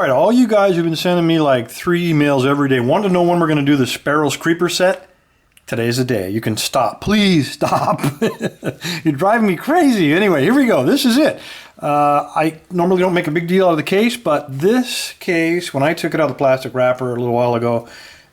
right, all you guys have been sending me like 3 emails every day. Want to know when we're going to do the Sparrows Creeper set? Today's the day. You can stop. Please stop. You're driving me crazy. Anyway, here we go. This is it. I normally don't make a big deal out of the case, but this case, when I took it out of the plastic wrapper a little while ago,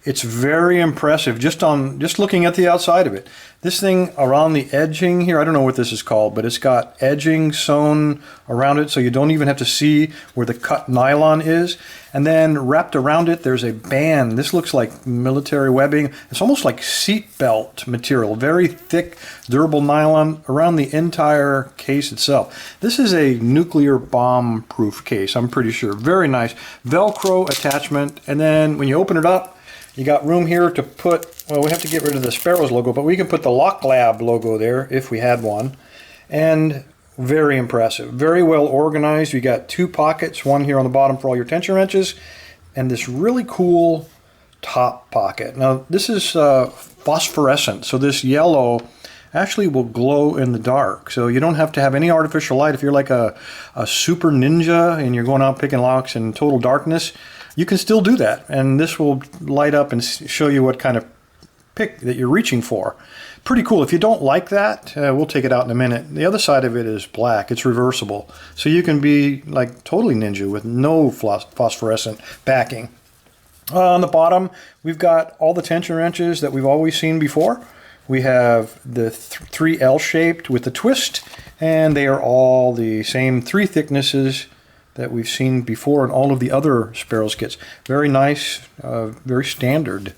it's very impressive just looking at the outside of it. This thing around the edging here, I don't know what this is called, but it's got edging sewn around it so you don't even have to see where the cut nylon is. And then wrapped around it, there's a band. This looks like military webbing. It's almost like seat belt material, very thick, durable nylon around the entire case itself. This is a nuclear bomb proof case, I'm pretty sure. Very nice. Velcro attachment, and then when you open it up, you got room here to put, well, we have to get rid of the Sparrows logo, but we can put the Lock Lab logo there if we had one. And very impressive. Very well organized. You got 2 pockets, one here on the bottom for all your tension wrenches, and this really cool top pocket. Now, this is phosphorescent, so this yellow actually will glow in the dark. So you don't have to have any artificial light. If you're like a super ninja and you're going out picking locks in total darkness, you can still do that, and this will light up and show you what kind of pick that you're reaching for. Pretty cool. If you don't like that, we'll take it out in a minute. The other side of it is black. It's reversible, so you can be like totally ninja with no phosphorescent backing. On the bottom, we've got all the tension wrenches that we've always seen before. We have the 3 L-shaped with the twist, and they are all the same 3 thicknesses that we've seen before in all of the other Sparrows kits. Very nice, very standard.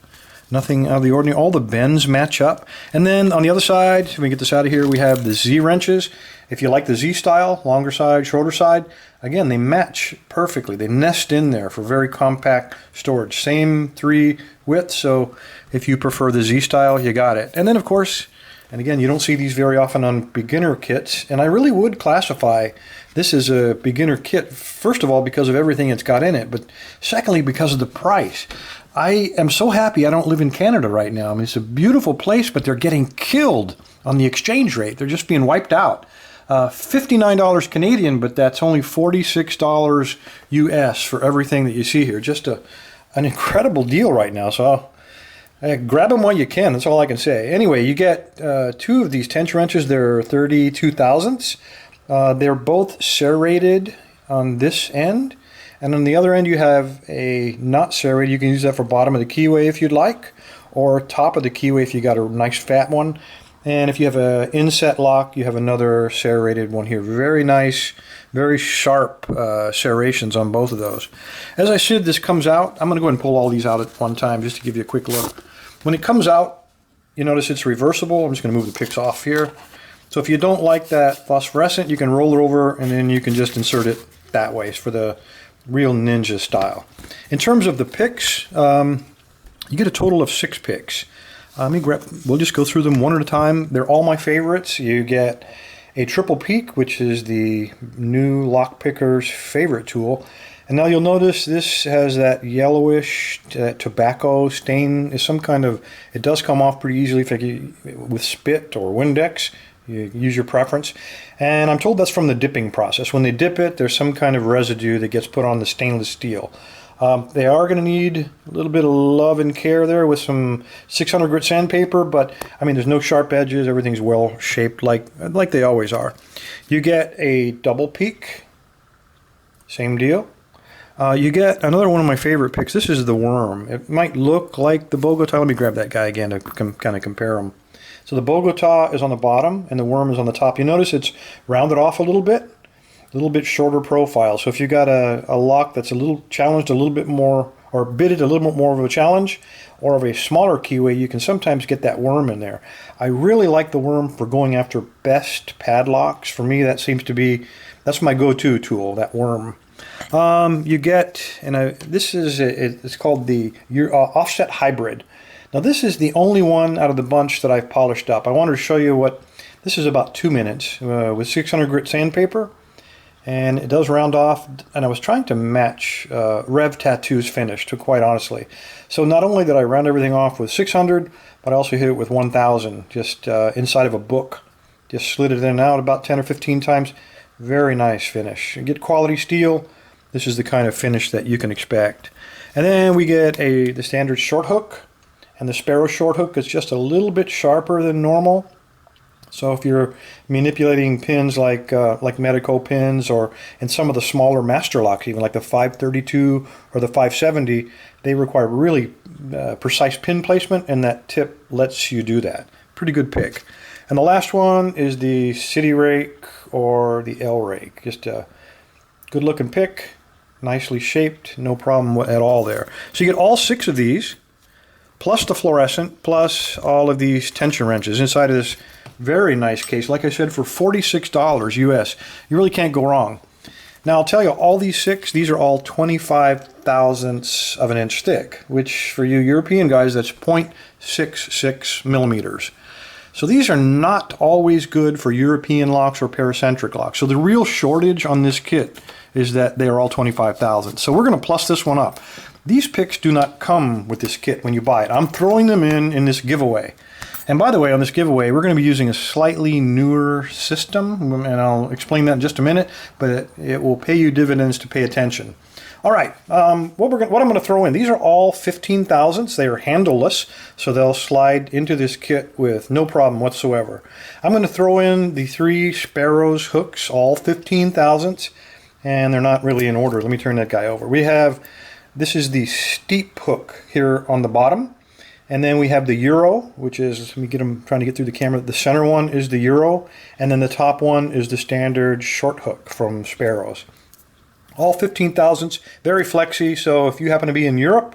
Nothing out of the ordinary. All the bends match up. And then on the other side, when we get this out of here, we have the Z wrenches. If you like the Z style, longer side, shorter side, again, they match perfectly. They nest in there for very compact storage. Same 3 widths, so if you prefer the Z style, you got it. And then, of course, and again, you don't see these very often on beginner kits, and I really would classify this as a beginner kit, first of all, because of everything it's got in it, but secondly, because of the price. I am so happy I don't live in Canada right now. I mean, it's a beautiful place, but they're getting killed on the exchange rate. They're just being wiped out. $59 Canadian, but that's only $46 US for everything that you see here. Just an incredible deal right now, so grab them while you can. That's all I can say. Anyway, you get 2 of these tension wrenches. They're 32 thousandths. They're both serrated on this end, and on the other end you have a not serrated. You can use that for bottom of the keyway if you'd like, or top of the keyway if you got a nice fat one. And if you have an inset lock, you have another serrated one here. Very nice, very sharp serrations on both of those. As I said, this comes out. I'm going to go ahead and pull all these out at one time just to give you a quick look. When it comes out, you notice it's reversible. I'm just going to move the picks off here. So if you don't like that phosphorescent, you can roll it over and then you can just insert it that way for the real ninja style. In terms of the picks, you get a total of 6 picks. We'll just go through them one at a time. They're all my favorites. You get a triple peak, which is the new lock picker's favorite tool. And now you'll notice this has that yellowish tobacco stain. Is some kind of, it does come off pretty easily with spit or Windex. You use your preference. And I'm told that's from the dipping process. When they dip it, there's some kind of residue that gets put on the stainless steel. They are going to need a little bit of love and care there with some 600 grit sandpaper, but I mean, there's no sharp edges. Everything's well shaped like they always are. You get a double peak. Same deal. You get another one of my favorite picks. This is the worm. It might look like the Bogota. Let me grab that guy again to kind of compare them. So the Bogota is on the bottom and the worm is on the top. You notice it's rounded off a little bit shorter profile. So if you got a lock that's a little challenged a little bit more, or bitted a little bit more of a challenge, or of a smaller keyway, you can sometimes get that worm in there. I really like the worm for going after best padlocks. For me, that seems to be, that's my go-to tool, that worm. You get, and it's called the Offset Hybrid. Now this is the only one out of the bunch that I've polished up. I wanted to show you what, this is about 2 minutes with 600 grit sandpaper. And it does round off, and I was trying to match Rev Tattoo's finish, quite honestly. So not only did I round everything off with 600, but I also hit it with 1000, just inside of a book. Just slid it in and out about 10 or 15 times. Very nice finish. You get quality steel, this is the kind of finish that you can expect. And then we get the standard short hook, and the Sparrow short hook is just a little bit sharper than normal. So if you're manipulating pins like Medico pins, or in some of the smaller master locks, even like the 532 or the 570, they require really precise pin placement, and that tip lets you do that. Pretty good pick. And the last one is the City Rake or the L Rake. Just a good looking pick, nicely shaped, no problem at all there. So you get all 6 of these, plus the fluorescent, plus all of these tension wrenches inside of this very nice case. Like I said, for $46 US, you really can't go wrong. Now I'll tell you, all these 6, these are all 25 thousandths of an inch thick, which for you European guys, that's 0.66 millimeters. So these are not always good for European locks or paracentric locks. So the real shortage on this kit is that they are all 25 thousandths. So we're going to plus this one up. These picks do not come with this kit when you buy it. I'm throwing them in this giveaway. And by the way, on this giveaway, we're going to be using a slightly newer system, and I'll explain that in just a minute, but it will pay you dividends to pay attention. All right, what I'm going to throw in, these are all 15 thousandths. They are handleless, so they'll slide into this kit with no problem whatsoever. I'm going to throw in the 3 Sparrows hooks, all 15 thousandths, and they're not really in order. Let me turn that guy over. This is the steep hook here on the bottom. And then we have the Euro, which is, let me get them trying to get through the camera. The center one is the Euro, and then the top one is the standard short hook from Sparrows. All 15 thousandths, very flexy, so if you happen to be in Europe,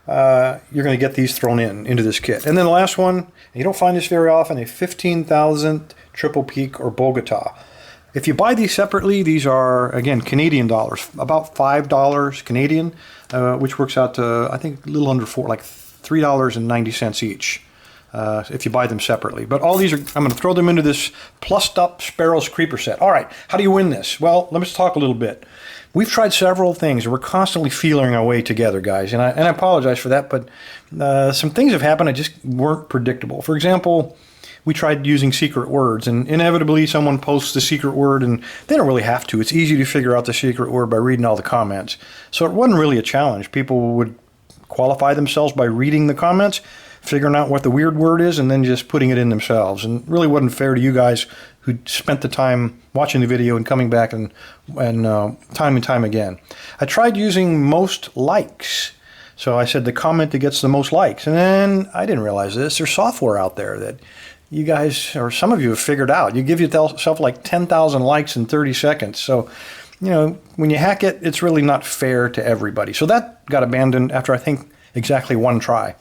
you're going to get these thrown into this kit. And then the last one, you don't find this very often, a 15 thousandth triple peak or Bogota. If you buy these separately, these are, again, Canadian dollars, about $5 Canadian, which works out to, I think, a little under $3.90 each if you buy them separately. But all these are, I'm going to throw them into this plussed up Sparrows Creeper set. All right, how do you win this? Well, let me talk a little bit. We've tried several things. We're constantly feeling our way together, guys, and I apologize for that, but some things have happened that just weren't predictable. For example, we tried using secret words, and inevitably someone posts the secret word, and they don't really have to. It's easy to figure out the secret word by reading all the comments. So it wasn't really a challenge. People would qualify themselves by reading the comments, figuring out what the weird word is, and then just putting it in themselves. And it really wasn't fair to you guys who spent the time watching the video and coming back and time again. I tried using most likes. So I said the comment that gets the most likes. And then I didn't realize this. There's software out there that you guys, or some of you, have figured out. You give yourself like 10,000 likes in 30 seconds. So, you know, when you hack it, it's really not fair to everybody. So that got abandoned after, I think, exactly 1 try.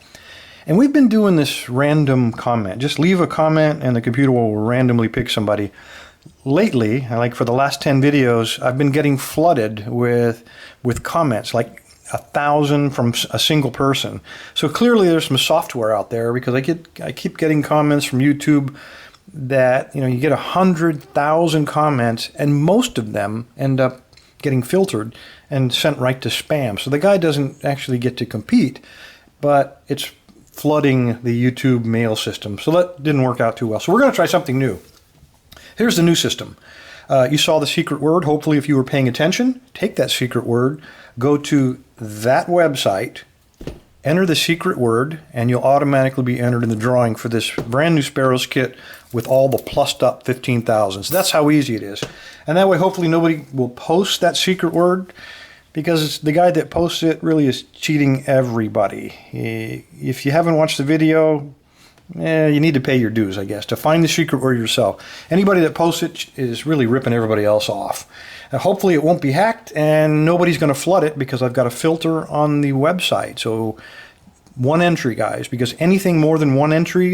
And we've been doing this random comment. Just leave a comment and the computer will randomly pick somebody. Lately, like for the last 10 videos, I've been getting flooded with comments, like 1,000 from a single person. So clearly there's some software out there, because I keep getting comments from YouTube that, you know, you get 100,000 comments and most of them end up getting filtered and sent right to spam. So the guy doesn't actually get to compete, but it's flooding the YouTube mail system. So that didn't work out too well. So we're going to try something new. Here's the new system. You saw the secret word. Hopefully, if you were paying attention, take that secret word, go to that website, enter the secret word, and you'll automatically be entered in the drawing for this brand new Sparrows kit with all the plussed up 15,000. So that's how easy it is. And that way, hopefully, nobody will post that secret word, because the guy that posts it really is cheating everybody. If you haven't watched the video, you need to pay your dues, I guess, to find the secret word yourself. Anybody that posts it is really ripping everybody else off. Hopefully it won't be hacked and nobody's going to flood it, because I've got a filter on the website. So 1 entry, guys, because anything more than 1 entry,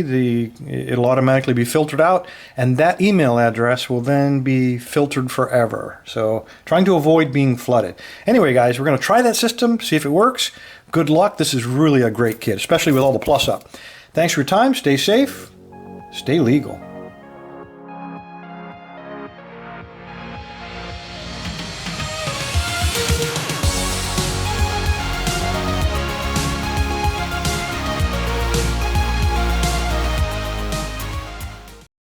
it'll automatically be filtered out, and that email address will then be filtered forever. So trying to avoid being flooded. Anyway, guys, we're going to try that system, see if it works. Good luck. This is really a great kit, especially with all the plus up. Thanks for your time. Stay safe. Stay legal.